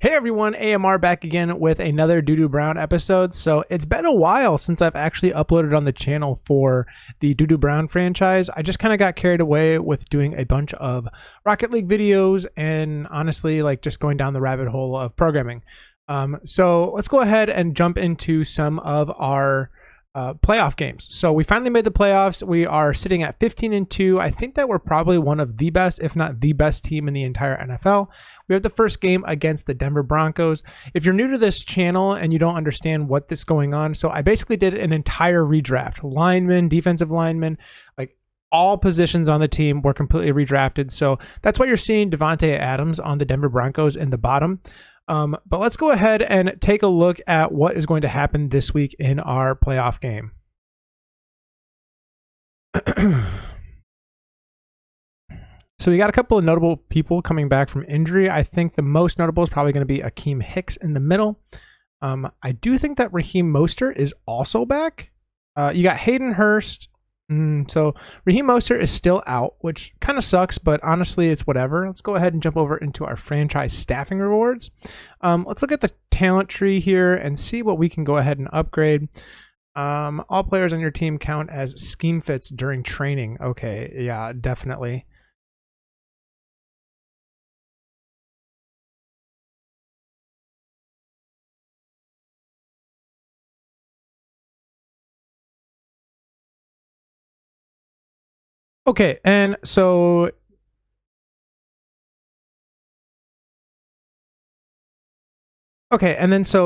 Hey everyone, AMR back again with another Doo-Doo Brown episode. So it's been a while since I've actually uploaded on the channel for the Doo-Doo Brown franchise. I just kind of got carried away with doing a bunch of Rocket League videos and honestly like just going down the rabbit hole of programming. So let's go ahead and jump into some of our playoff games. So we finally made the playoffs. We are sitting at 15-2. I think that we're probably one of the best, if not the best team in the entire NFL. We have the first game against the Denver Broncos. If you're new to this channel and you don't understand what is going on, so I basically did an entire redraft. Linemen, defensive linemen, like all positions on the team were completely redrafted. So that's why you're seeing Devontae Adams on the Denver Broncos in the bottom. But let's go ahead and take a look at what is going to happen this week in our playoff game. So we got a couple of notable people coming back from injury. I think the most notable is probably going to be Akeem Hicks in the middle. I do think that Raheem Mostert is also back. You got Hayden Hurst. So Raheem Mostert is still out, which kind of sucks, but honestly, it's whatever. Let's go ahead and jump over into our franchise staffing rewards. Let's look at the talent tree here and see what we can go ahead and upgrade. All players on your team count as scheme fits during training. Okay, yeah, definitely. Okay, and so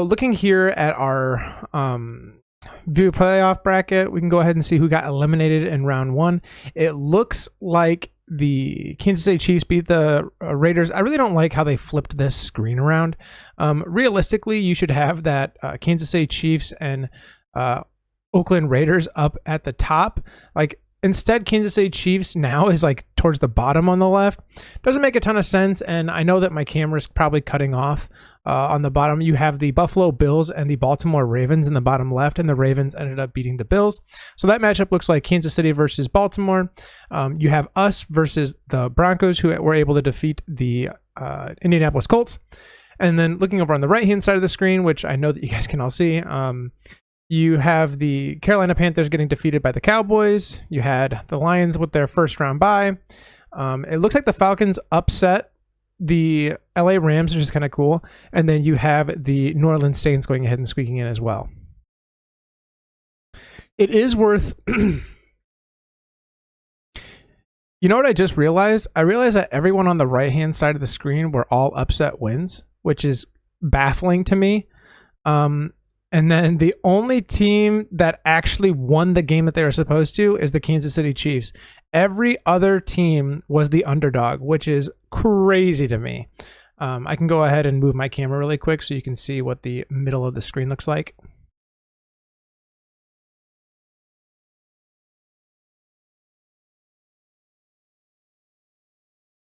looking here at our view playoff bracket, we can go ahead and see who got eliminated in round one. It looks like the Kansas City Chiefs beat the Raiders. I really don't like how they flipped this screen around. Realistically, you should have that Kansas City Chiefs and Oakland Raiders up at the top. Like, instead, Kansas City Chiefs now is like towards the bottom on the left. Doesn't make a ton of sense, and I know that my camera's probably cutting off. On the bottom, you have the Buffalo Bills and the Baltimore Ravens in the bottom left, and the Ravens ended up beating the Bills. So that matchup looks like Kansas City versus Baltimore. You have us versus the Broncos, who were able to defeat the Indianapolis Colts. And then looking over on the right-hand side of the screen, which I know that you guys can all see, you have the Carolina Panthers getting defeated by the Cowboys. You had the Lions with their first round bye. It looks like the Falcons upset the LA Rams, which is kind of cool. And then you have the New Orleans Saints going ahead and squeaking in as well. It is worth... You know what I just realized? I realized that everyone on the right-hand side of the screen were all upset wins, which is baffling to me. And then the only team that actually won the game that they were supposed to is the Kansas City Chiefs. Every other team was the underdog, which is crazy to me. I can go ahead and move my camera really quick so you can see what the middle of the screen looks like.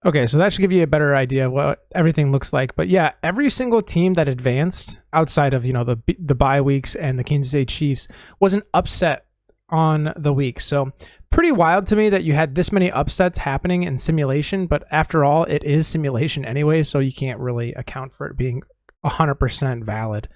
Okay, so that should give you a better idea of what everything looks like. But yeah, every single team that advanced outside of, you know, the bye weeks and the Kansas City Chiefs was an upset on the week. So pretty wild to me that you had this many upsets happening in simulation. But after all, it is simulation anyway, so you can't really account for it being 100% valid.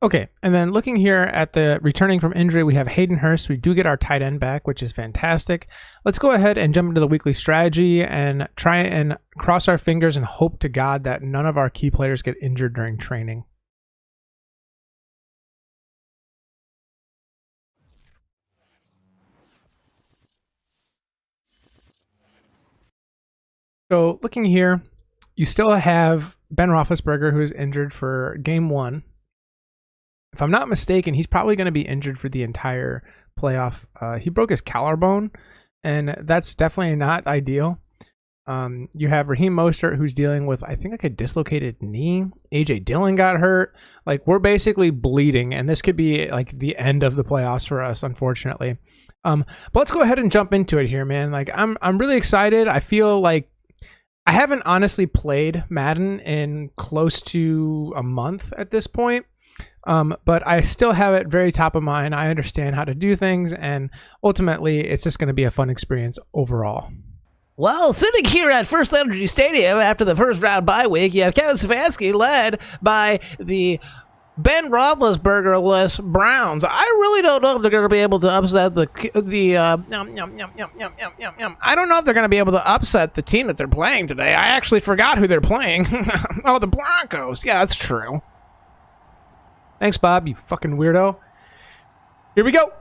Okay, and then looking here at the returning from injury, we have Hayden Hurst. We do get our tight end back, which is fantastic. Let's go ahead and jump into the weekly strategy and try and cross our fingers and hope to God that none of our key players get injured during training. So looking here, you still have Ben Roethlisberger, who is injured for game one. If I'm not mistaken, he's probably going to be injured for the entire playoff. He broke his collarbone, and that's definitely not ideal. You have Raheem Mostert, who's dealing with, I think, like a dislocated knee. AJ Dillon got hurt. Like, we're basically bleeding, and this could be like the end of the playoffs for us, unfortunately. But let's go ahead and jump into it here, man. Like, I'm really excited. I feel like I haven't honestly played Madden in close to a month at this point. But I still have it very top of mind. I understand how to do things, and ultimately, it's just going to be a fun experience overall. Well, sitting here at First Energy Stadium after the first round bye week, you have Kevin Stefanski led by the Ben Roethlisberger-less Browns. I really don't know if they're going to be able to upset I don't know if they're going to be able to upset the team that they're playing today. I actually forgot who they're playing. Oh, the Broncos. Yeah, that's true. Thanks, Bob, you fucking weirdo. Here we go.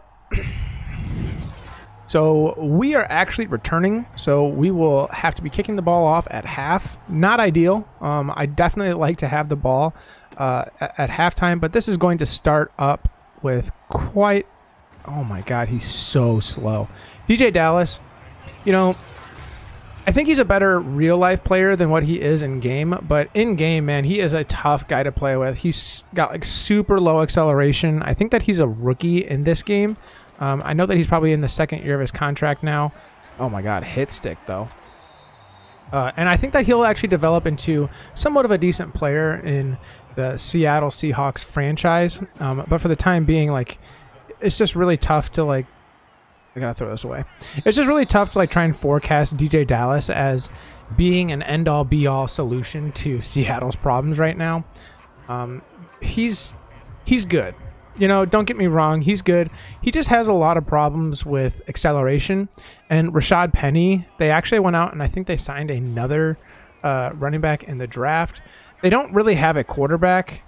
So we are actually returning, so we will have to be kicking the ball off at half. Not ideal. I definitely like to have the ball at halftime, but this is going to start up with quite... Oh my God, he's so slow. DJ Dallas, you know, I think he's a better real-life player than what he is in game, but in game, man, he is a tough guy to play with. He's got like super low acceleration. I think that he's a rookie in this game. I know that he's probably in the second year of his contract now. Oh my God, hit stick though. And I think that he'll actually develop into somewhat of a decent player in the Seattle Seahawks franchise. But for the time being, like, it's just really tough to like, I gotta throw this away. It's just really tough to like try and forecast DJ Dallas as being an end-all be-all solution to Seattle's problems right now. He's good. You know, don't get me wrong, he's good. He just has a lot of problems with acceleration. And Rashad Penny, they actually went out and I think they signed another running back in the draft. They don't really have a quarterback.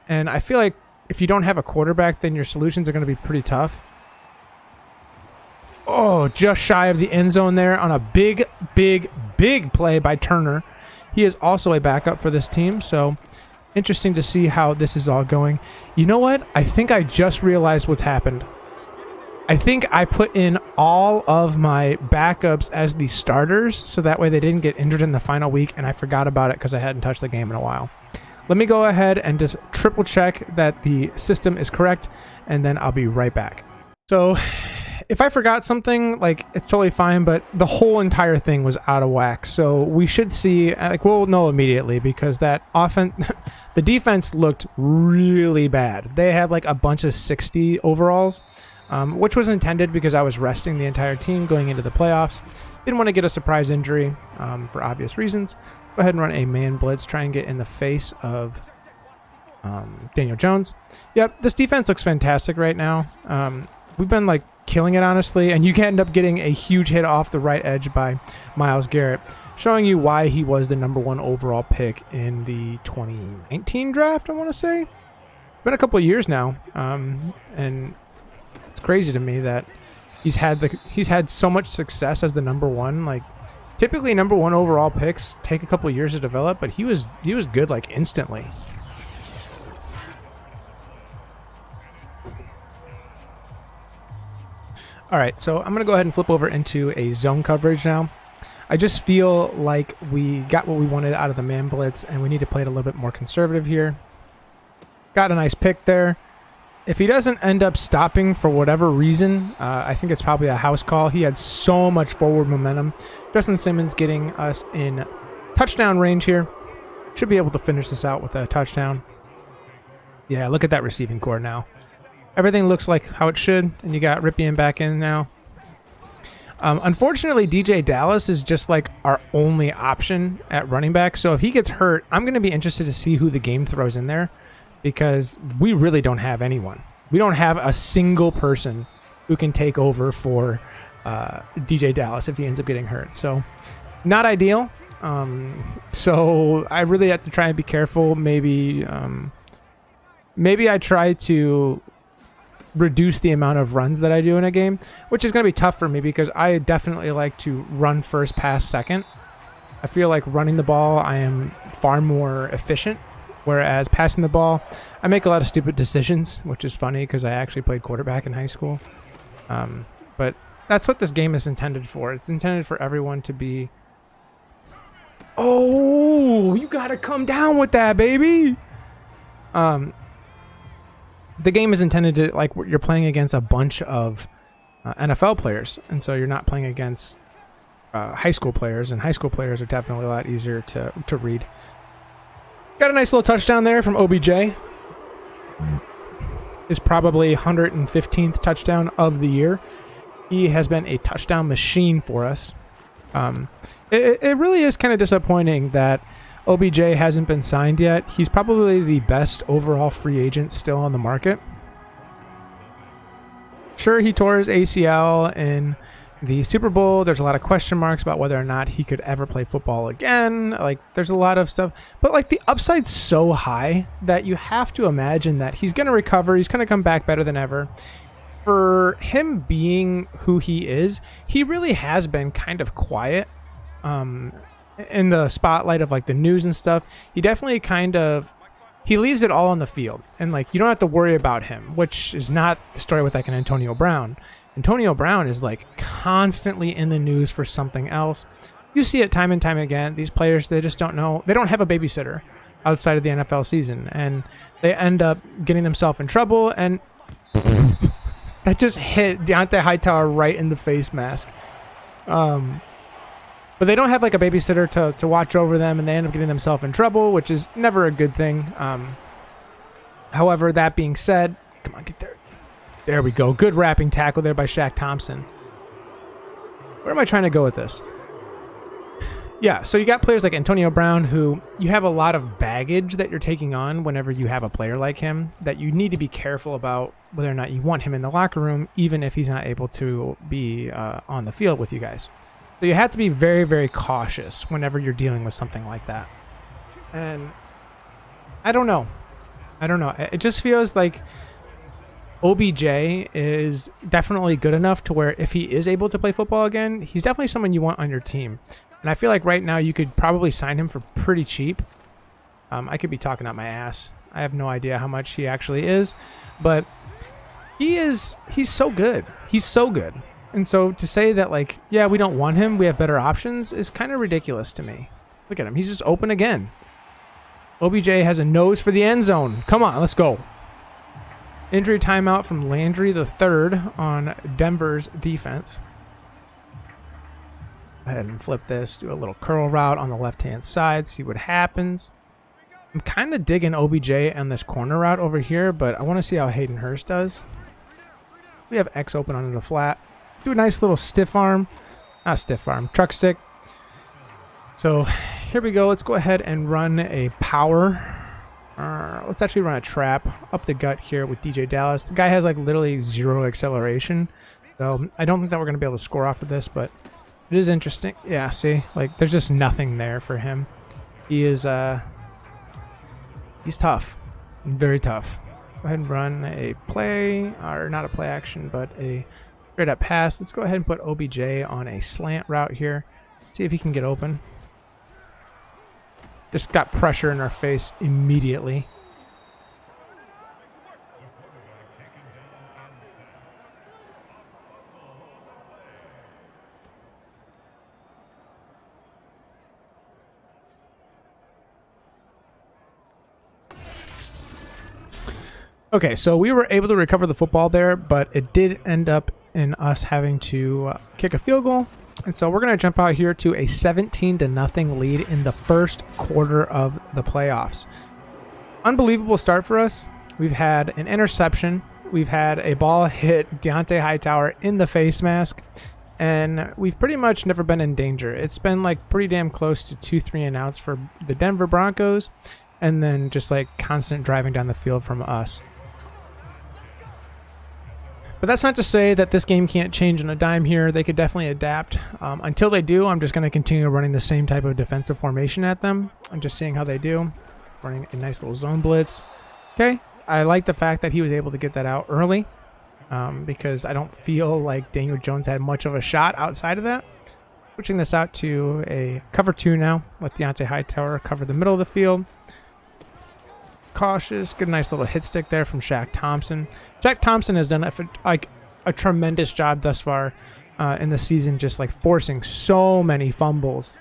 And I feel like if you don't have a quarterback, then your solutions are going to be pretty tough. Oh, just shy of the end zone there on a big play by Turner. He is also a backup for this team, so... interesting to see how this is all going. You know what? I think I just realized what's happened. I think I put in all of my backups as the starters, so that way they didn't get injured in the final week, and I forgot about it because I hadn't touched the game in a while. Let me go ahead and just triple check that the system is correct, and then I'll be right back. So, if I forgot something, like, it's totally fine, but the whole entire thing was out of whack. So we should see, like, we'll know immediately because that the defense looked really bad. They had like a bunch of 60 overalls, which was intended because I was resting the entire team going into the playoffs. Didn't want to get a surprise injury for obvious reasons. Go ahead and run a man blitz, try and get in the face of Daniel Jones. Yep, this defense looks fantastic right now. We've been like killing it, honestly, and you can end up getting a huge hit off the right edge by Myles Garrett, showing you why he was the #1 overall pick in the 2019 draft, I want to say. It's been a couple of years now, and it's crazy to me that he's had so much success as the #1. Like, typically #1 overall picks take a couple of years to develop, but he was good like instantly. All right, so I'm going to go ahead and flip over into a zone coverage now. I just feel like we got what we wanted out of the man blitz, and we need to play it a little bit more conservative here. Got a nice pick there. If he doesn't end up stopping for whatever reason, I think it's probably a house call. He had so much forward momentum. Justin Simmons getting us in touchdown range here. Should be able to finish this out with a touchdown. Yeah, look at that receiving core now. Everything looks like how it should, and you got Ripien back in now. Unfortunately, DJ Dallas is just like our only option at running back, so if he gets hurt, I'm going to be interested to see who the game throws in there, because we really don't have anyone. We don't have a single person who can take over for DJ Dallas if he ends up getting hurt. So, not ideal. So I really have to try and be careful. Maybe I try to reduce the amount of runs that I do in a game, which is going to be tough for me because I definitely like to run first, pass second. I feel like running the ball, I am far more efficient, whereas passing the ball, I make a lot of stupid decisions, which is funny because I actually played quarterback in high school. But that's what this game is intended for. It's intended for everyone to be Oh, you got to come down with that, baby. The game is intended to, like, you're playing against a bunch of NFL players, and so you're not playing against high school players, and high school players are definitely a lot easier to read. Got a nice little touchdown there from OBJ. Is probably 115th touchdown of the year. He has been a touchdown machine for us. It really is kind of disappointing that OBJ hasn't been signed yet. He's probably the best overall free agent still on the market. Sure, he tore his ACL in the Super Bowl. There's a lot of question marks about whether or not he could ever play football again. Like, there's a lot of stuff. But, like, the upside's so high that you have to imagine that he's going to recover. He's going to come back better than ever. For him being who he is, he really has been kind of quiet in the spotlight of, like, the news and stuff. He definitely he leaves it all on the field. And, like, you don't have to worry about him, which is not the story with, like, an Antonio Brown. Antonio Brown is, like, constantly in the news for something else. You see it time and time again. These players, they just don't know. They don't have a babysitter outside of the NFL season. And they end up getting themselves in trouble. And that just hit Deontay Hightower right in the face mask. But they don't have, like, a babysitter to watch over them. And they end up getting themselves in trouble, which is never a good thing. However, that being said, come on, get there. There we go. Good wrapping tackle there by Shaq Thompson. Where am I trying to go with this? Yeah, so you got players like Antonio Brown who you have a lot of baggage that you're taking on whenever you have a player like him that you need to be careful about whether or not you want him in the locker room, even if he's not able to be on the field with you guys. So you have to be very, very cautious whenever you're dealing with something like that. And I don't know. It just feels like OBJ is definitely good enough to where if he is able to play football again, he's definitely someone you want on your team. And I feel like right now you could probably sign him for pretty cheap. I could be talking out my ass. I have no idea how much he actually is, but he's so good. He's so good. And so to say that, like, yeah, we don't want him, we have better options, is kind of ridiculous to me. Look at him. He's just open again. OBJ has a nose for the end zone. Come on, let's go. Injury timeout from Landry the third on Denver's defense. Go ahead and flip this. Do a little curl route on the left-hand side. See what happens. I'm kind of digging OBJ on this corner route over here, but I want to see how Hayden Hurst does. We have X open onto the flat. Do a nice little stiff arm. Not stiff arm. Truck stick. So here we go. Let's go ahead and run a power. Let's actually run a trap up the gut here with DJ Dallas. The guy has, like, literally zero acceleration. So I don't think that we're going to be able to score off of this, but it is interesting. Yeah, see? Like, there's just nothing there for him. He is, he's tough. Very tough. Go ahead and run a play, or not a play action, but a straight up pass. Let's go ahead and put OBJ on a slant route here. See if he can get open. Just got pressure in our face immediately. Okay, so we were able to recover the football there, but it did end up in us having to kick a field goal. And so we're going to jump out here to a 17-0 lead in the first quarter of the playoffs. Unbelievable start for us. We've had an interception. We've had a ball hit Deontay Hightower in the face mask. And we've pretty much never been in danger. It's been, like, pretty damn close to 2-3 and outs for the Denver Broncos. And then just, like, constant driving down the field from us. But that's not to say that this game can't change on a dime here. They could definitely adapt. Until they do, I'm just going to continue running the same type of defensive formation at them. I'm just seeing how they do. Running a nice little zone blitz. Okay, I like the fact that he was able to get that out early because I don't feel like Daniel Jones had much of a shot outside of that. Switching this out to a cover 2 now. Let Deontay Hightower cover the middle of the field. Cautious. Good, nice little hit stick there from Shaq Thompson. Shaq Thompson has done a tremendous job thus far in the season, just like forcing so many fumbles.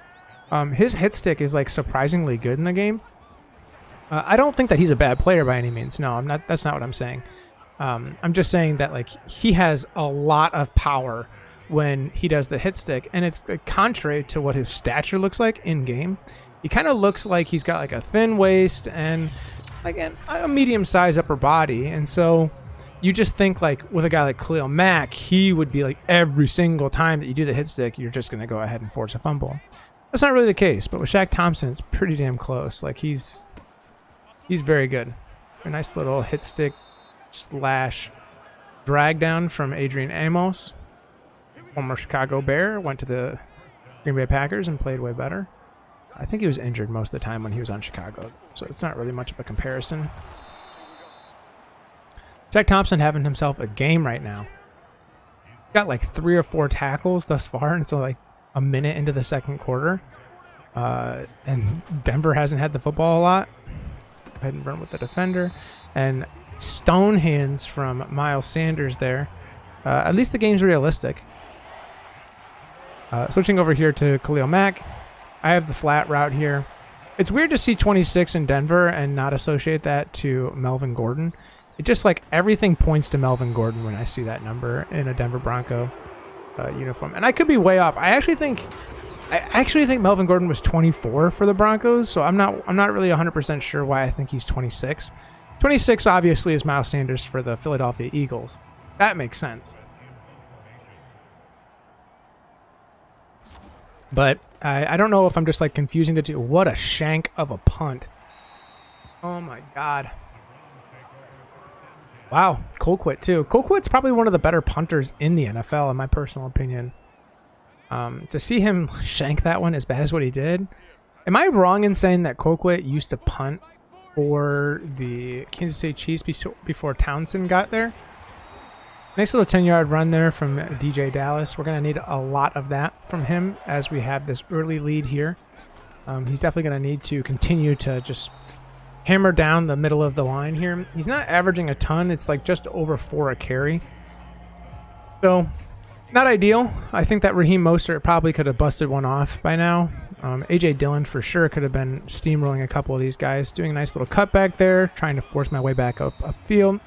His hit stick is like surprisingly good in the game. I don't think that he's a bad player by any means. No, I'm not. That's not what I'm saying. I'm just saying that like he has a lot of power when he does the hit stick, and it's contrary to what his stature looks like in game. He kind of looks like he's got like a thin waist and like a medium-sized upper body, and so you just think like with a guy like Khalil Mack, he would be like every single time that you do the hit stick, you're just going to go ahead and force a fumble. That's not really the case, but with Shaq Thompson, it's pretty damn close. Like he's very good. A nice little hit stick slash drag down from Adrian Amos, former Chicago Bear, went to the Green Bay Packers and played way better. I think he was injured most of the time when he was on Chicago, so it's not really much of a comparison. Shaq Thompson having himself a game right now. Got like 3 or 4 tackles thus far, and so like a minute into the second quarter. And Denver hasn't had the football a lot. Go ahead and run with the defender. And stone hands from Miles Sanders there. At least the game's realistic. Switching over here to Khalil Mack. I have the flat route here. It's weird to see 26 in Denver and not associate that to Melvin Gordon. It just like everything points to Melvin Gordon when I see that number in a Denver Bronco uniform. And I could be way off. I actually think Melvin Gordon was 24 for the Broncos, so I'm not really 100% sure why I think he's 26. 26 obviously is Miles Sanders for the Philadelphia Eagles. That makes sense. But I don't know if I'm just like confusing the two. What a shank of a punt. Oh my God. Wow, Colquitt too. Colquitt's probably one of the better punters in the NFL, in my personal opinion. To see him shank that one as bad as what he did. Am I wrong in saying that Colquitt used to punt for the Kansas City Chiefs before Townsend got there? Nice little 10-yard run there from DJ Dallas. We're going to need a lot of that from him as we have this early lead here. He's definitely going to need to continue to just hammer down the middle of the line here. He's not averaging a ton. It's like just over 4 a carry. So, not ideal. I think that Raheem Mostert probably could have busted one off by now. A.J. Dillon for sure could have been steamrolling a couple of these guys. Doing a nice little cutback there. Trying to force my way back upfield.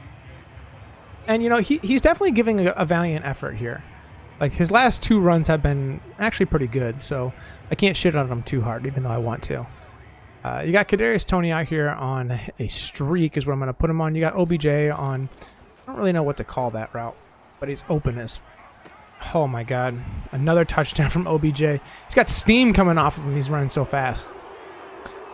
And, you know, he's definitely giving a valiant effort here. Like, his last 2 runs have been actually pretty good, so I can't shit on him too hard, even though I want to. You got Kadarius Toney out here on a streak is what I'm going to put him on. You got OBJ on, I don't really know what to call that route, but he's open as, oh my God. Another touchdown from OBJ. He's got steam coming off of him. He's running so fast.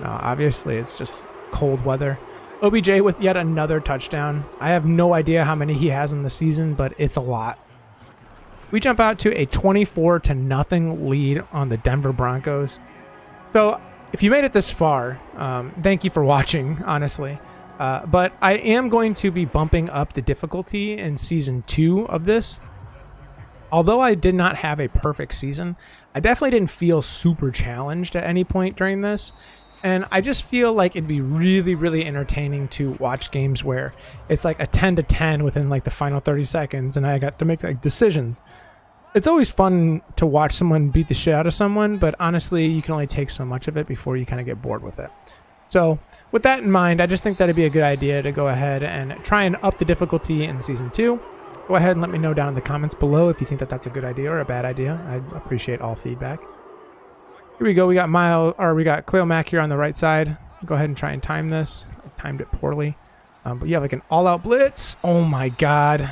No, obviously, it's just cold weather. OBJ with yet another touchdown. I have no idea how many he has in the season, but it's a lot. We jump out to a 24-0 lead on the Denver Broncos. So, if you made it this far, thank you for watching, honestly. But I am going to be bumping up the difficulty in Season 2 of this. Although I did not have a perfect season, I definitely didn't feel super challenged at any point during this. And I just feel like it'd be really, really entertaining to watch games where it's like a 10-10 within like the final 30 seconds and I got to make like decisions. It's always fun to watch someone beat the shit out of someone, but honestly, you can only take so much of it before you kind of get bored with it. So with that in mind, I just think that'd be a good idea to go ahead and try and up the difficulty in Season 2. Go ahead and let me know down in the comments below if you think that that's a good idea or a bad idea. I appreciate all feedback. Here we go. We got Khalil Mack here on the right side. Go ahead and try and time this. I timed it poorly. But you have like an all-out blitz. Oh my God.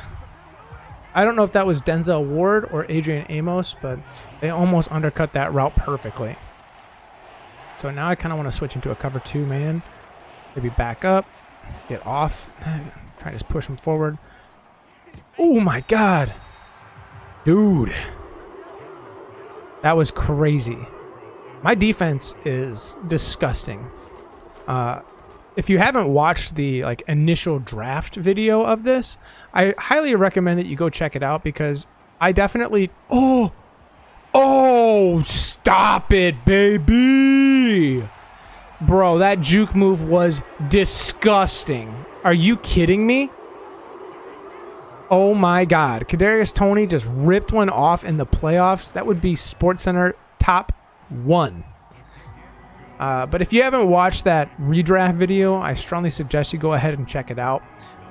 I don't know if that was Denzel Ward or Adrian Amos, but they almost undercut that route perfectly. So now I kind of want to switch into a cover 2 man. Maybe back up. Get off. Try to just push him forward. Oh my God. Dude. That was crazy. My defense is disgusting. If you haven't watched the like initial draft video of this, I highly recommend that you go check it out because I definitely... Oh, stop it, baby. Bro, that juke move was disgusting. Are you kidding me? Oh my God. Kadarius Toney just ripped one off in the playoffs. That would be SportsCenter top 1. But if you haven't watched that redraft video, I strongly suggest you go ahead and check it out.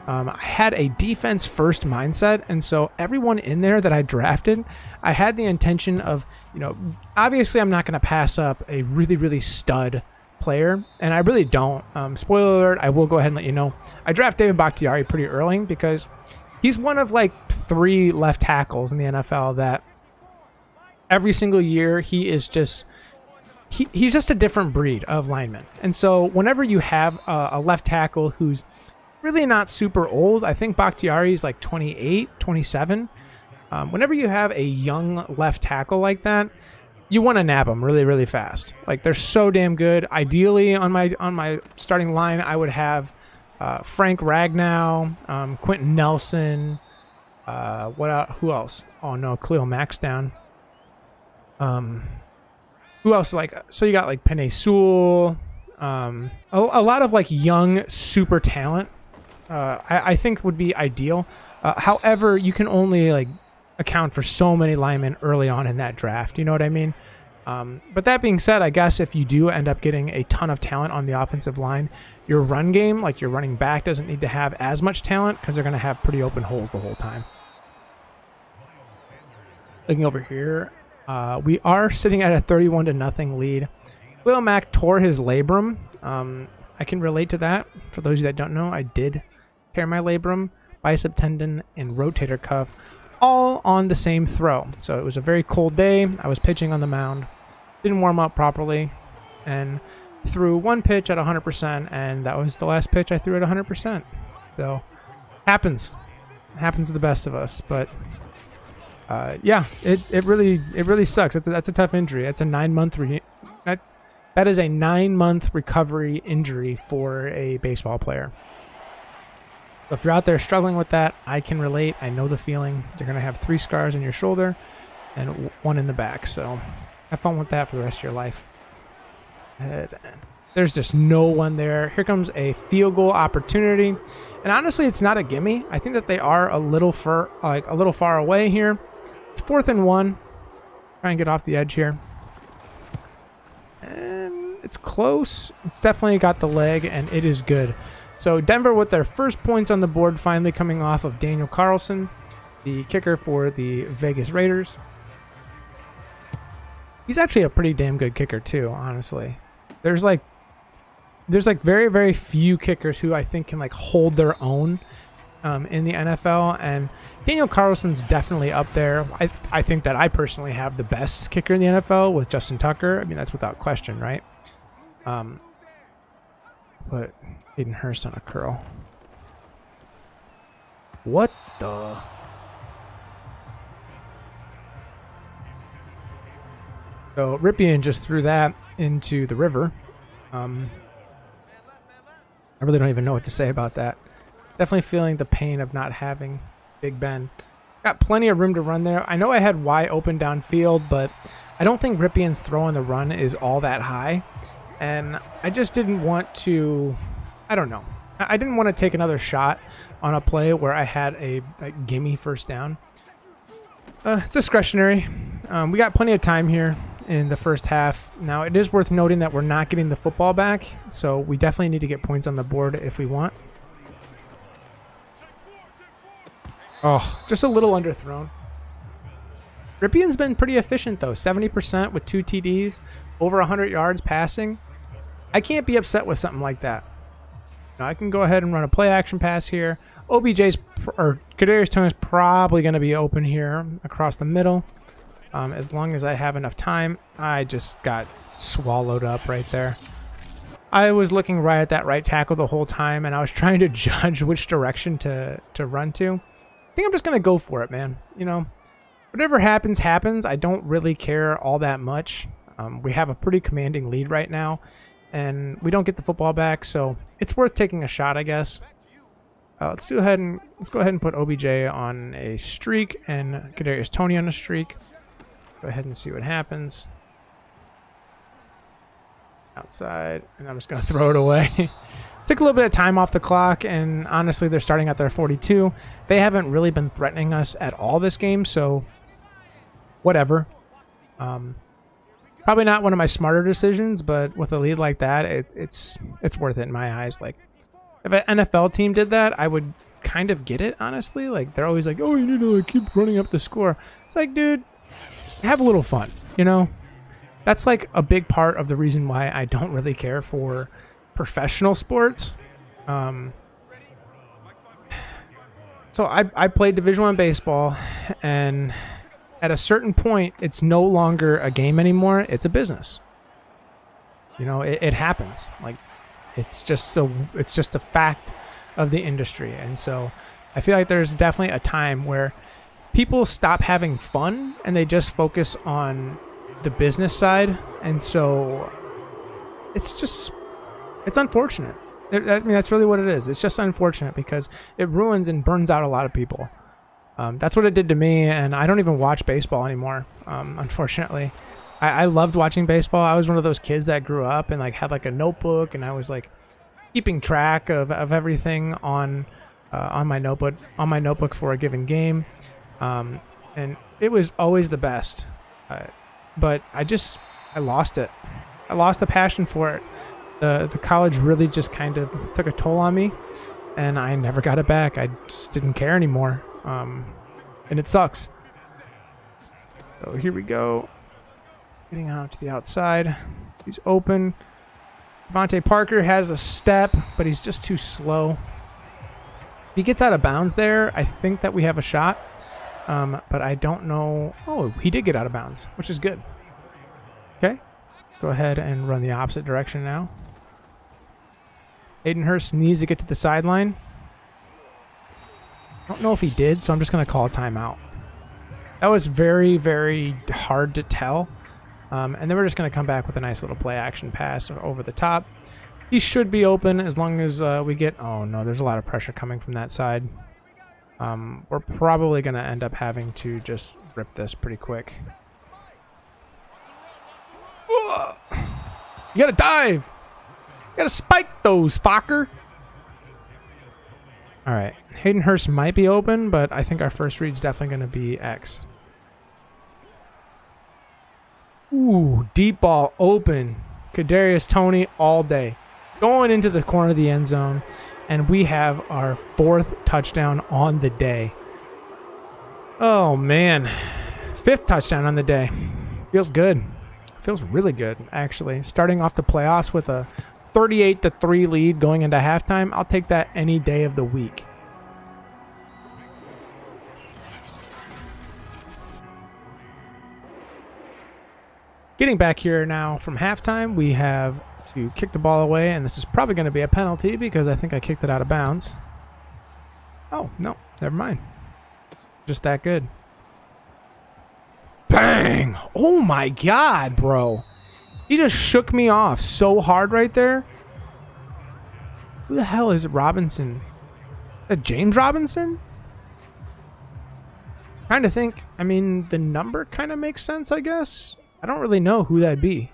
I had a defense first mindset, and so everyone in there that I drafted, I had the intention of, obviously I'm not going to pass up a really, really stud player, and I really don't. Spoiler alert, I will go ahead and let you know. I draft David Bakhtiari pretty early because he's one of like 3 left tackles in the NFL that every single year he is just... He's just a different breed of lineman. And so whenever you have a left tackle who's really not super old, I think Bakhtiari is like 28, 27. Whenever you have a young left tackle like that, you want to nab them really, really fast. Like, they're so damn good. Ideally, on my starting line, I would have Frank Ragnow, Quentin Nelson. Who else? Oh no, Khalil Mack's down. Who else? So you got like Penei Sewell, a lot of like young super talent. I think would be ideal. However, you can only like account for so many linemen early on in that draft. You know what I mean? But that being said, I guess if you do end up getting a ton of talent on the offensive line, your run game, like your running back, doesn't need to have as much talent because they're going to have pretty open holes the whole time. Looking over here. We are sitting at a 31-0 lead. Khalil Mack tore his labrum. I can relate to that. For those of you that don't know, I did tear my labrum, bicep tendon, and rotator cuff all on the same throw. So it was a very cold day. I was pitching on the mound. Didn't warm up properly. And threw one pitch at 100%, and that was the last pitch I threw at 100%. So, happens. Happens to the best of us, but... yeah, it really sucks. That's a tough injury. That's a 9-month that is a 9-month recovery injury for a baseball player. So if you're out there struggling with that, I can relate. I know the feeling. You're gonna have 3 scars in your shoulder and 1 in the back. So have fun with that for the rest of your life. There's just no one there. Here comes a field goal opportunity, and honestly, it's not a gimme. I think that they are a little far away here. It's 4th and 1. Try and get off the edge here. And it's close. It's definitely got the leg, and it is good. So Denver with their first points on the board, finally coming off of Daniel Carlson, the kicker for the Vegas Raiders. He's actually a pretty damn good kicker too, honestly. There's like very, very few kickers who I think can like hold their own in the NFL, and Daniel Carlson's definitely up there. I think that I personally have the best kicker in the NFL with Justin Tucker. I mean, that's without question, right? But Hayden Hurst on a curl. What the? So Ripien just threw that into the river. I really don't even know what to say about that. Definitely feeling the pain of not having Big Ben. Got plenty of room to run there. I know I had Y open downfield, but I don't think Ripien's throw on the run is all that high. And I just didn't want to... I don't know. I didn't want to take another shot on a play where I had a gimme first down. It's discretionary. We got plenty of time here in the first half. Now, it is worth noting that we're not getting the football back, so we definitely need to get points on the board if we want. Oh, just a little underthrown. Ripien's been pretty efficient, though. 70% with 2 TDs, over 100 yards passing. I can't be upset with something like that. Now, I can go ahead and run a play-action pass here. Kadarius Toney's probably going to be open here across the middle. As long as I have enough time. I just got swallowed up right there. I was looking right at that right tackle the whole time, and I was trying to judge which direction to run to. I think I'm just going to go for it, man. You know, whatever happens, happens. I don't really care all that much. We have a pretty commanding lead right now, and we don't get the football back, so it's worth taking a shot, I guess. Let's go ahead and put OBJ on a streak and Kadarius Toney on a streak. Go ahead and see what happens. Outside, and I'm just going to throw it away. Took a little bit of time off the clock, and honestly, they're starting at their 42. They haven't really been threatening us at all this game, so whatever. Probably not one of my smarter decisions, but with a lead like that, it's worth it in my eyes. Like, if an NFL team did that, I would kind of get it, honestly. Like, they're always like, oh, you need to like, keep running up the score. It's like, dude, have a little fun, you know? That's like a big part of the reason why I don't really care for professional sports. So I played Division I baseball, and at a certain point, it's no longer a game anymore. It's a business. You know, it happens. Like, it's just a fact of the industry. And so I feel like there's definitely a time where people stop having fun and they just focus on the business side. And so it's unfortunate. I mean, that's really what it is. It's just unfortunate because it ruins and burns out a lot of people. That's what it did to me, and I don't even watch baseball anymore, unfortunately. I loved watching baseball. I was one of those kids that grew up and like had like a notebook, and I was like keeping track of everything on my notebook for a given game, and it was always the best. But I lost it. I lost the passion for it. The college really just kind of took a toll on me, and I never got it back. I just didn't care anymore, and it sucks. So here we go. Getting out to the outside. He's open. Devontae Parker has a step, but he's just too slow. If he gets out of bounds there, I think that we have a shot, but I don't know. Oh, he did get out of bounds, which is good. Okay, go ahead and run the opposite direction now. Hayden Hurst needs to get to the sideline. I don't know if he did, so I'm just going to call a timeout. That was very, very hard to tell. And then we're just going to come back with a nice little play action pass over the top. He should be open as long as we get... Oh, no, there's a lot of pressure coming from that side. We're probably going to end up having to just rip this pretty quick. Whoa. You got to dive. You got to spike those, Fokker. All right. Hayden Hurst might be open, but I think our first read's definitely going to be X. Ooh, deep ball open. Kadarius Toney all day. Going into the corner of the end zone. And we have our 4th touchdown on the day. Oh, man. 5th touchdown on the day. Feels good. Feels really good, actually. Starting off the playoffs with a 38-3 lead going into halftime. I'll take that any day of the week. Getting back here now from halftime, we have to kick the ball away, and this is probably going to be a penalty because I think I kicked it out of bounds. Oh, no, never mind. Just that good. Bang! Oh my God, bro. He just shook me off so hard right there. Who the hell is it, Robinson? Is that James Robinson? Trying to think. I mean, the number kind of makes sense, I guess. I don't really know who that'd be.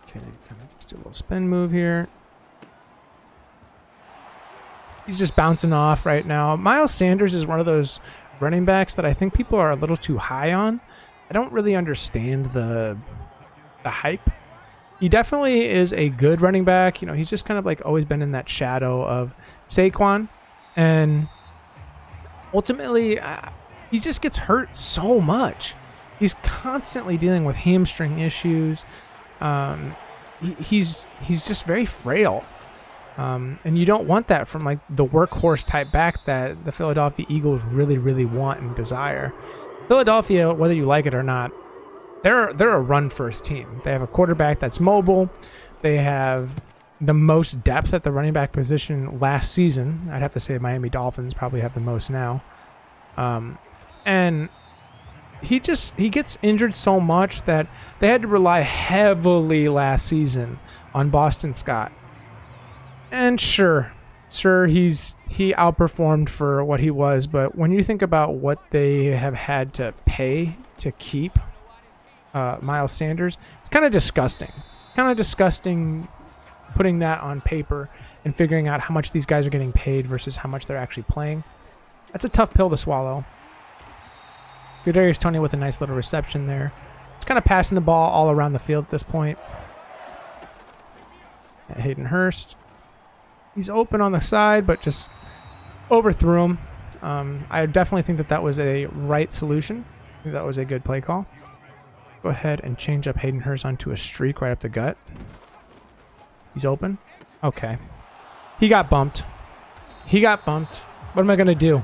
Okay, just do a little spin move here. He's just bouncing off right now. Miles Sanders is one of those running backs that I think people are a little too high on. I don't really understand the hype. He definitely is a good running back. You know, he's just kind of like always been in that shadow of Saquon. And ultimately, he just gets hurt so much. He's constantly dealing with hamstring issues. He's just very frail. And you don't want that from like the workhorse type back that the Philadelphia Eagles really, really want and desire. Philadelphia, whether you like it or not, they're a run first team. They have a quarterback that's mobile. They have the most depth at the running back position last season. I'd have to say Miami Dolphins probably have the most now. And he gets injured so much that they had to rely heavily last season on Boston Scott. And sure, he outperformed for what he was, but when you think about what they have had to pay to keep Miles Sanders, it's kind of disgusting. Kind of disgusting putting that on paper and figuring out how much these guys are getting paid versus how much they're actually playing. That's a tough pill to swallow. Kadarius Toney with a nice little reception there. Just kind of passing the ball all around the field at this point. Hayden Hurst. He's open on the side, but just overthrew him. I definitely think that was a right solution. I think that was a good play call. Go ahead and change up Hayden Hurst onto a streak right up the gut. He's open. Okay. He got bumped. What am I going to do?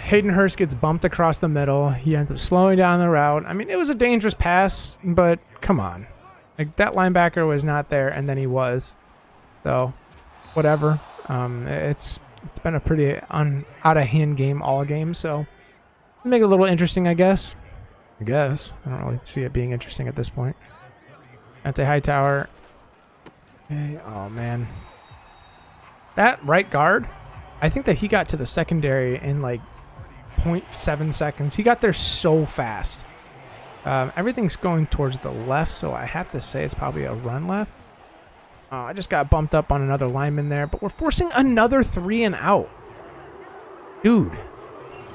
Hayden Hurst gets bumped across the middle. He ends up slowing down the route. I mean, it was a dangerous pass, but come on. Like, that linebacker was not there, and then he was. So, whatever. It's been a pretty out-of-hand game all game, so make it a little interesting, I guess. I don't really see it being interesting at this point. Ante Hightower. Hey, oh, man. That right guard, I think that he got to the secondary in like 0.7 seconds. He got there so fast. Everything's going towards the left, so I have to say it's probably a run left. I just got bumped up on another lineman there, but we're forcing another 3 and out. Dude,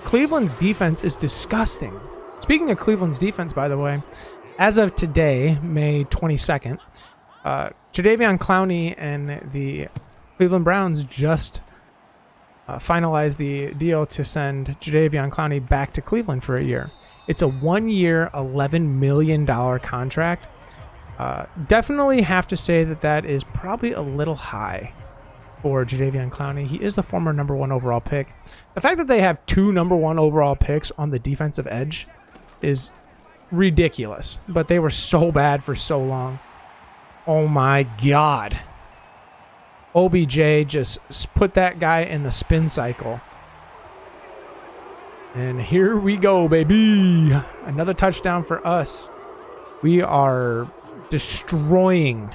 Cleveland's defense is disgusting. Speaking of Cleveland's defense, by the way, as of today, May 22nd, Jadeveon Clowney and the Cleveland Browns just finalized the deal to send Jadeveon Clowney back to Cleveland for a year. It's a 1-year, $11 million contract. Definitely have to say that is probably a little high for Jadeveon Clowney. He is the former number 1 overall pick. The fact that they have 2 number 1 overall picks on the defensive edge is ridiculous, but they were so bad for so long. Oh my God. OBJ just put that guy in the spin cycle. And here we go, baby. Another touchdown for us. We are dismantling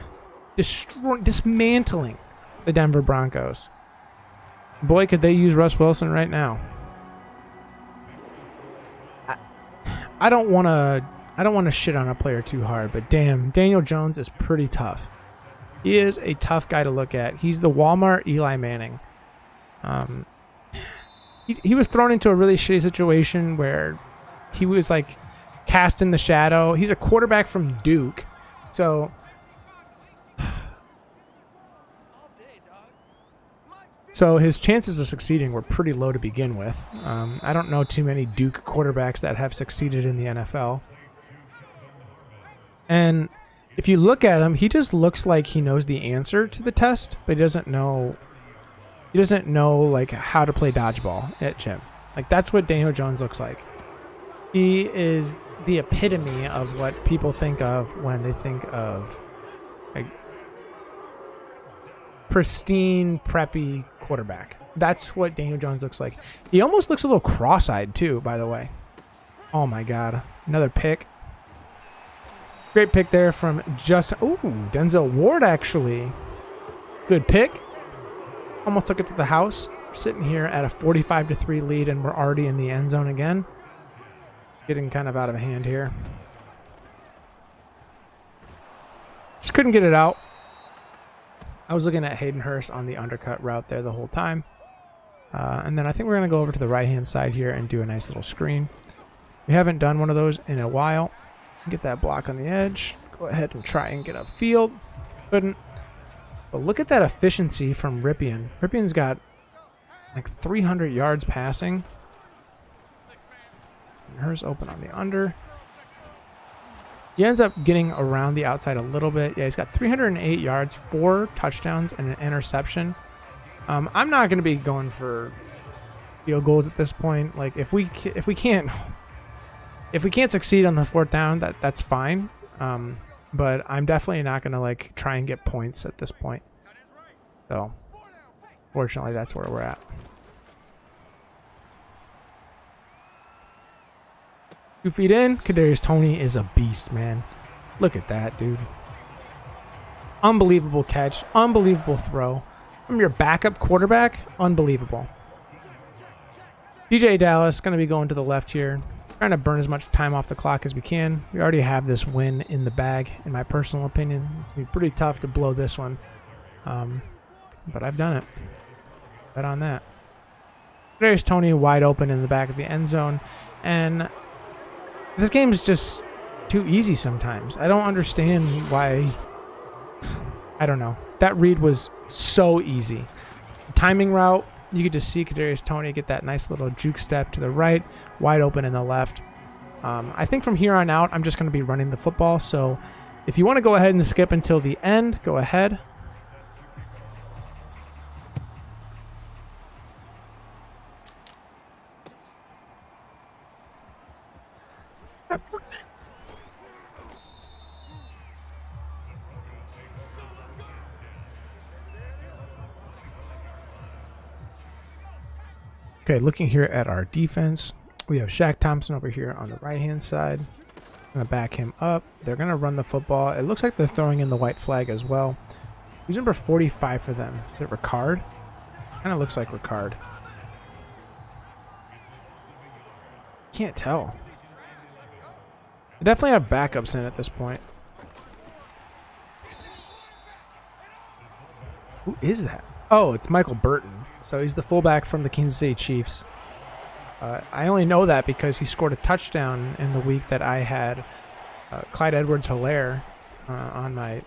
the Denver Broncos. Boy, could they use Russ Wilson right now. I don't want to shit on a player too hard, but damn, Daniel Jones is pretty tough. He is a tough guy to look at. He's the Walmart Eli Manning. He was thrown into a really shitty situation where he was like cast in the shadow. He's a quarterback from Duke, so his chances of succeeding were pretty low to begin with. I don't know too many Duke quarterbacks that have succeeded in the NFL. And if you look at him, he just looks like he knows the answer to the test, but he doesn't know like how to play dodgeball at gym. Like, that's what Daniel Jones looks like. He is the epitome of what people think of when they think of like pristine, preppy quarterback. That's what Daniel Jones looks like. He almost looks a little cross-eyed too, by the way. Oh my God. Another pick. Great pick there from Justin. Ooh, Denzel Ward, actually. Good pick. Almost took it to the house. We're sitting here at a 45-3 lead, and we're already in the end zone again. Getting kind of out of hand here. Just couldn't get it out. I was looking at Hayden Hurst on the undercut route there the whole time. And then I think we're going to go over to the right-hand side here and do a nice little screen. We haven't done one of those in a while. Get that block on the edge. Go ahead and try and get upfield. Couldn't. But look at that efficiency from Ripien. Ripien's got like 300 yards passing. And Hurst open on the under. He ends up getting around the outside a little bit. Yeah, he's got 308 yards, 4 touchdowns, and an interception. I'm not going to be going for field goals at this point. Like, if we can't succeed on the 4th down, that's fine. But I'm definitely not going to like try and get points at this point. So, fortunately, that's where we're at. Two feet in, Kadarius Toney is a beast, man. Look at that, dude. Unbelievable catch, unbelievable throw. From your backup quarterback, unbelievable. DJ Dallas going to be going to the left here. Trying to burn as much time off the clock as we can. We already have this win in the bag, in my personal opinion. It's going to be pretty tough to blow this one. But I've done it. Bet on that. There's Toney wide open in the back of the end zone. And This game is just too easy sometimes. I don't understand why. I don't know. That read was so easy. Timing route, you could just see Kadarius Toney get that nice little juke step to the right, wide open in the left. I think from here on out, I'm just going to be running the football. So if you want to go ahead and skip until the end, go ahead. Okay, looking here at our defense, we have Shaq Thompson over here on the right-hand side. Going to back him up. They're going to run the football. It looks like they're throwing in the white flag as well. Who's number 45 for them? Is it Ricard? Kind of looks like Ricard. Can't tell. They definitely have backups in at this point. Who is that? Oh, it's Michael Burton. So he's the fullback from the Kansas City Chiefs. I only know that because he scored a touchdown in the week that I had Clyde Edwards-Helaire on my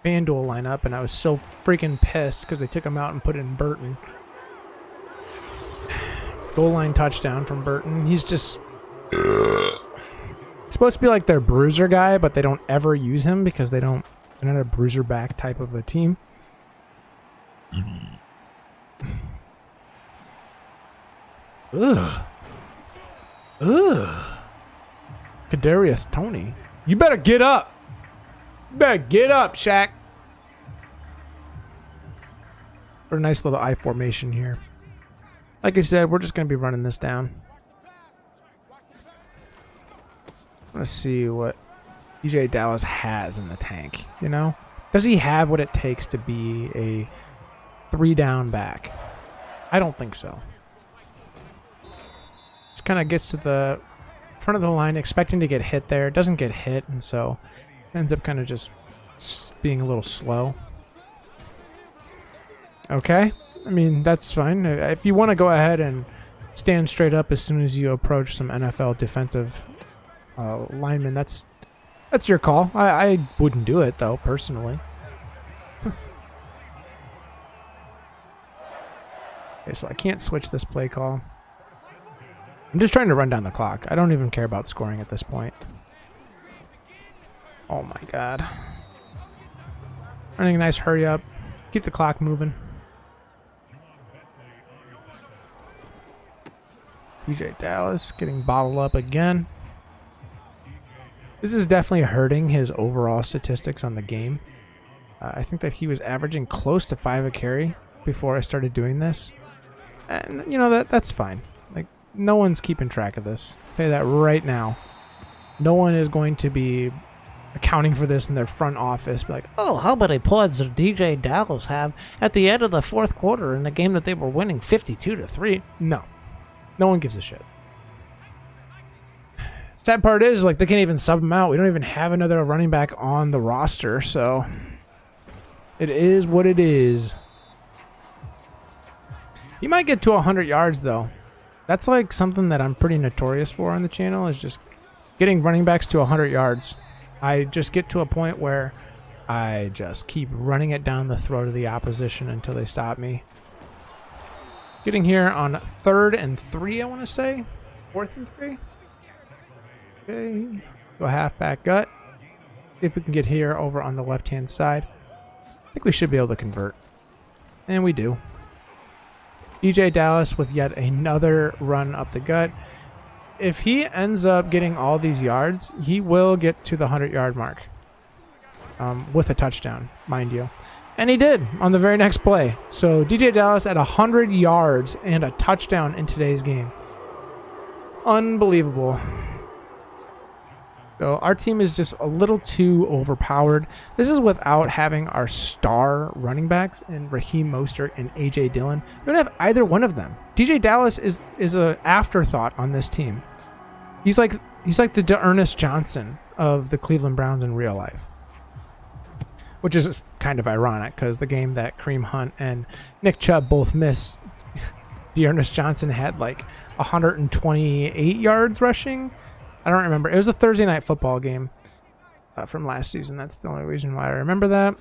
FanDuel lineup, and I was so freaking pissed because they took him out and put in Burton. Goal line touchdown from Burton. He's just supposed to be like their bruiser guy, but they don't ever use him because they're not a bruiser back type of a team. Ugh. Kadarius Toney. You better get up. You better get up, Shaq. For a nice little I formation here. Like I said, we're just going to be running this down. Let's see what DJ Dallas has in the tank, you know? Does he have what it takes to be a 3-down back? I don't think so. Just kind of gets to the front of the line expecting to get hit there. Doesn't get hit, and so ends up kind of just being a little slow. Okay. I mean, that's fine. If you want to go ahead and stand straight up as soon as you approach some NFL defensive linemen, that's your call. I wouldn't do it, though, personally. Okay, so I can't switch this play call. I'm just trying to run down the clock. I don't even care about scoring at this point. Oh my god. Running a nice hurry up. Keep the clock moving. DJ Dallas getting bottled up again. This is definitely hurting his overall statistics on the game. I think that he was averaging close to 5 a carry before I started doing this. And, you know, that's fine. Like, no one's keeping track of this. I'll tell you that right now. No one is going to be accounting for this in their front office. Be like, Oh, how many points did DJ Dallas have at the end of the fourth quarter in a game that they were winning 52-3? no. No one gives a shit. Sad part is, like, they can't even sub him out. We don't even have another running back on the roster, so it is what it is. He might get to 100 yards, though. That's, like, something that I'm pretty notorious for on the channel, is just getting running backs to 100 yards. I just get to a point where I just keep running it down the throat of the opposition until they stop me. Getting here on 3rd and 3, I want to say. 4th and 3. Okay. Go halfback gut. See if we can get here over on the left-hand side. I think we should be able to convert. And we do. DJ Dallas with yet another run up the gut. If he ends up getting all these yards, he will get to the 100-yard mark. With a touchdown, mind you. And he did on the very next play. So DJ Dallas at 100 yards and a touchdown in today's game. Unbelievable. So our team is just a little too overpowered. This is without having our star running backs in Raheem Mostert and A.J. Dillon. We don't have either one of them. DJ Dallas is an afterthought on this team. He's like the D'Ernest Johnson of the Cleveland Browns in real life. Which is kind of ironic because the game that Kareem Hunt and Nick Chubb both missed, D'Ernest Johnson had like 128 yards rushing. I I don't remember. It was a Thursday night football game from last season. That's the only reason why I remember that.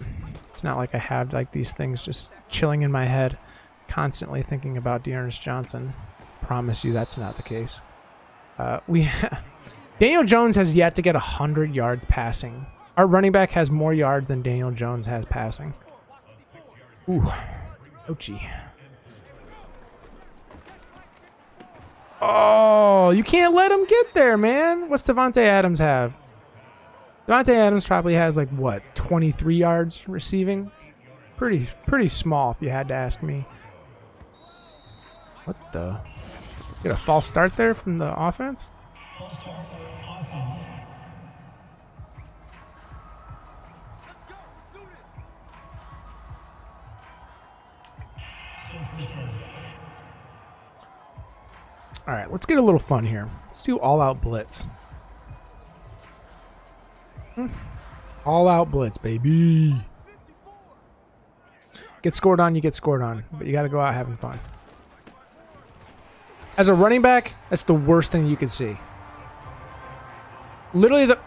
It's not like I have like these things just chilling in my head, constantly thinking about Dearness Johnson. Promise you that's not the case. Daniel Jones has yet to get 100 yards passing. Our running back has more yards than Daniel Jones has passing. Ooh. Ouchie. Oh, you can't let him get there, man. What's Devontae Adams have? Devontae Adams probably has like, what, 23 yards receiving? Pretty small if you had to ask me. What the? Get a false start there from the offense? All right, let's get a little fun here. Let's do all-out blitz. All-out blitz, baby. Get scored on, you get scored on. But you got to go out having fun. As a running back, that's the worst thing you could see. Literally the...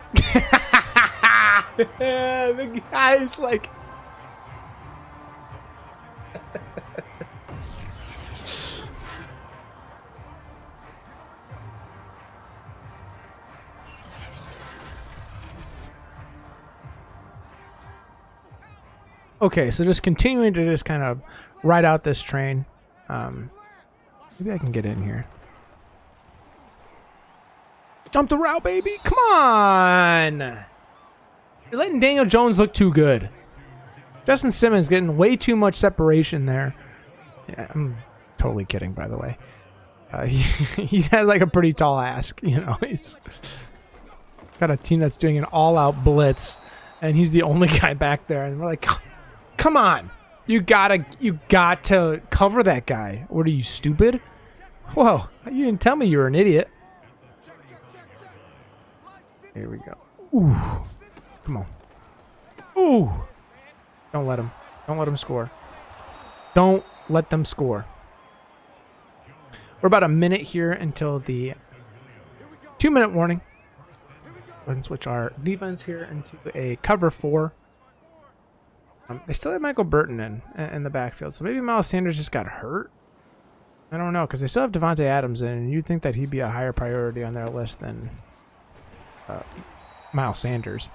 the guy's like... Okay, so just continuing to just kind of ride out this train. Maybe I can get in here. Jump the route, baby. Come on. You're letting Daniel Jones look too good. Justin Simmons getting way too much separation there. Yeah, I'm totally kidding, by the way. He has like a pretty tall ass, you know. He's got a team that's doing an all-out blitz, and he's the only guy back there. And we're like, come on. You got to cover that guy. What are you, stupid? Whoa, you didn't tell me you were an idiot. Here we go. Ooh. Come on. Ooh. Don't let him. Don't let him score. Don't let them score. We're about a minute here until the 2-minute warning. Let's switch our defense here into a cover 4. They still have Michael Burton in the backfield, so maybe Miles Sanders just got hurt. I don't know, because they still have Devontae Adams in, and you'd think that he'd be a higher priority on their list than Miles Sanders.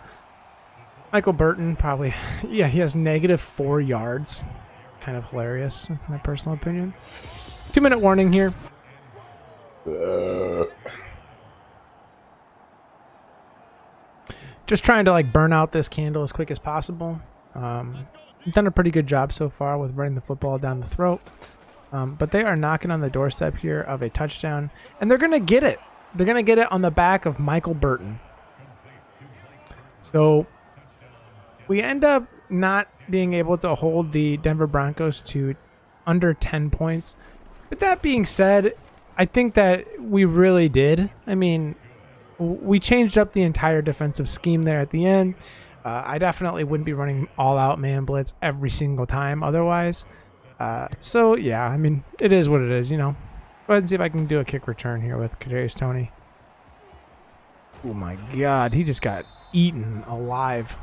Michael Burton probably, yeah, he has -4 yards. Kind of hilarious, in my personal opinion. 2-minute warning here. Just trying to like burn out this candle as quick as possible. Done a pretty good job so far with running the football down the throat. But they are knocking on the doorstep here of a touchdown, and they're going to get it. They're going to get it on the back of Michael Burton. So we end up not being able to hold the Denver Broncos to under 10 points. But that being said, I think that we really did. I mean, we changed up the entire defensive scheme there at the end. I definitely wouldn't be running all-out man blitz every single time otherwise. So, yeah, I mean, it is what it is, you know. Go ahead and see if I can do a kick return here with Kadarius Toney. Oh, my God. He just got eaten alive.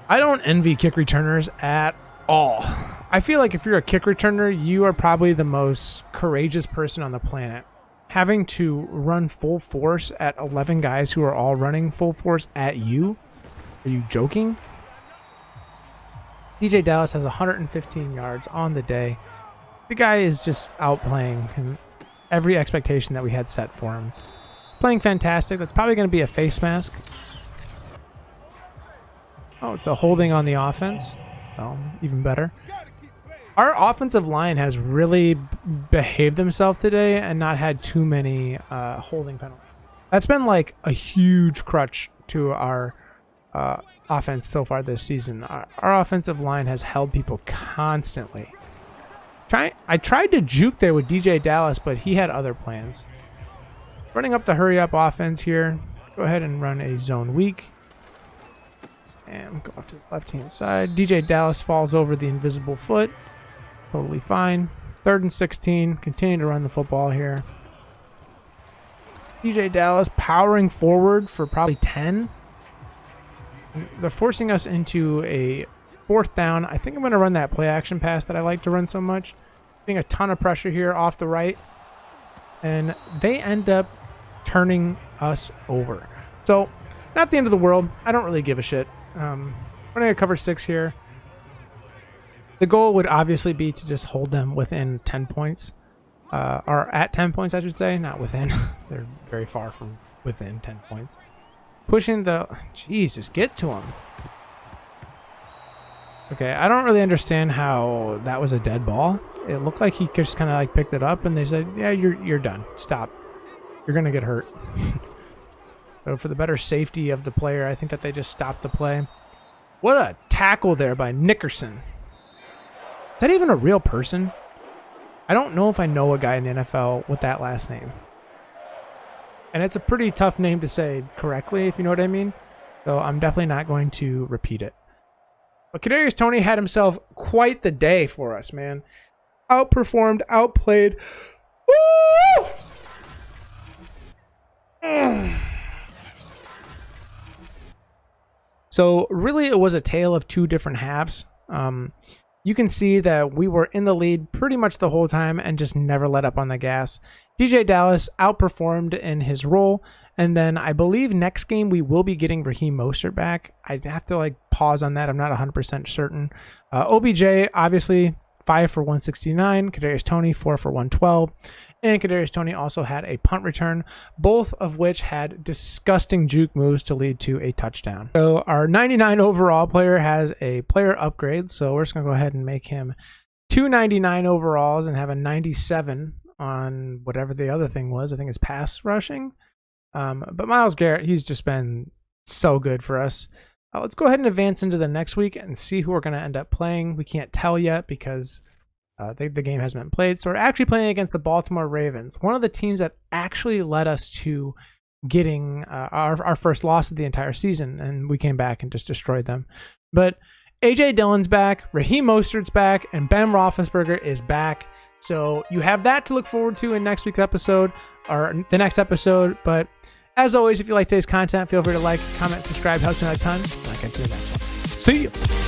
I don't envy kick returners at all. I feel like if you're a kick returner, you are probably the most courageous person on the planet. Having to run full force at 11 guys who are all running full force at you? Are you joking? DJ Dallas has 115 yards on the day. The guy is just outplaying him, every expectation that we had set for him. Playing fantastic. That's probably going to be a face mask. Oh, it's a holding on the offense. Oh, even better. Our offensive line has really behaved themselves today and not had too many holding penalties. That's been like a huge crutch to our offense so far this season. Our offensive line has held people constantly. I tried to juke there with DJ Dallas, but he had other plans. Running up the hurry-up offense here. Go ahead and run a zone weak. And go off to the left-hand side. DJ Dallas falls over the invisible foot. Totally fine. 3rd and 16. Continue to run the football here. DJ Dallas powering forward for probably 10. They're forcing us into a 4th down. I think I'm going to run that play action pass that I like to run so much. Getting a ton of pressure here off the right. And they end up turning us over. So, not the end of the world. I don't really give a shit. Running a cover 6 here. The goal would obviously be to just hold them within 10 points. Or at 10 points, I should say. Not within. They're very far from within 10 points. Pushing the... Jesus, get to him. Okay, I don't really understand how that was a dead ball. It looked like he just kind of like picked it up and they said, yeah, you're done. Stop. You're going to get hurt. So for the better safety of the player, I think that they just stopped the play. What a tackle there by Nickerson. Is that even a real person? I don't know if I know a guy in the NFL with that last name. And it's a pretty tough name to say correctly, if you know what I mean. So I'm definitely not going to repeat it. But Kadarius Toney had himself quite the day for us, man. Outperformed, outplayed. Woo! So really it was a tale of 2 different halves. You can see that we were in the lead pretty much the whole time and just never let up on the gas. DJ Dallas outperformed in his role. And then I believe next game we will be getting Raheem Mostert back. I'd have to pause on that. I'm not 100% certain. OBJ, obviously, 5 for 169. Kadarius Toney, 4 for 112. And Kadarius Toney also had a punt return, both of which had disgusting juke moves to lead to a touchdown. So our 99 overall player has a player upgrade. So we're just going to go ahead and make him 299 overalls and have a 97 on whatever the other thing was. I think it's pass rushing. But Myles Garrett, he's just been so good for us. Let's go ahead and advance into the next week and see who we're going to end up playing. We can't tell yet because the game hasn't been played. So we're actually playing against the Baltimore Ravens, one of the teams that actually led us to getting our first loss of the entire season, and we came back and just destroyed them. But A.J. Dillon's back, Raheem Mostert's back, and Ben Roethlisberger is back. So you have that to look forward to in next week's episode, or the next episode. But as always, if you like today's content, feel free to like, comment, subscribe. Helps me out a ton. I'll catch you in the next one. See you.